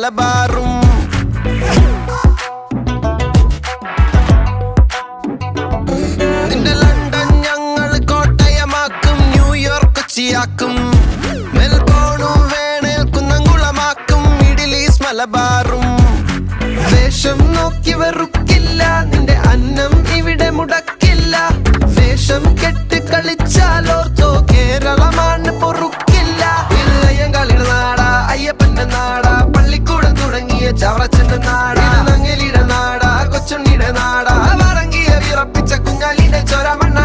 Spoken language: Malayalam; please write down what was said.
മലബാറും. നിന്റെ ലണ്ടൻ ഞങ്ങൾ കോട്ടയമാക്കും, ന്യൂയോർക്ക് കൊച്ചിയാക്കും, മെൽബോണും വേണേൽ കുന്നംകുളമാക്കും, മിഡിൽ ഈസ്റ്റ് മലബാറും. വേഷം നോക്കി വെറുക്കില്ല, നിന്റെ അന്നം ഇവിടെ മുടക്കില്ല. വേഷം കെട്ട് കളിച്ചാലോർത്തോ കേരളമാണ് പൊറുക്കില്ല. ഇളയം കളിയുടെ നാടാ, അയ്യപ്പന്റെ നാടാ, പള്ളിക്കൂടം തുടങ്ങിയ ചവറച്ചന്റെ നാടാ, നങ്ങലിയുടെ നാടാ, കൊച്ചുണ്ണിയുടെ നാടാ, വറങ്ങിയ വിറപ്പിച്ച കുഞ്ഞാലിന്റെ ചൊരമണ്ണ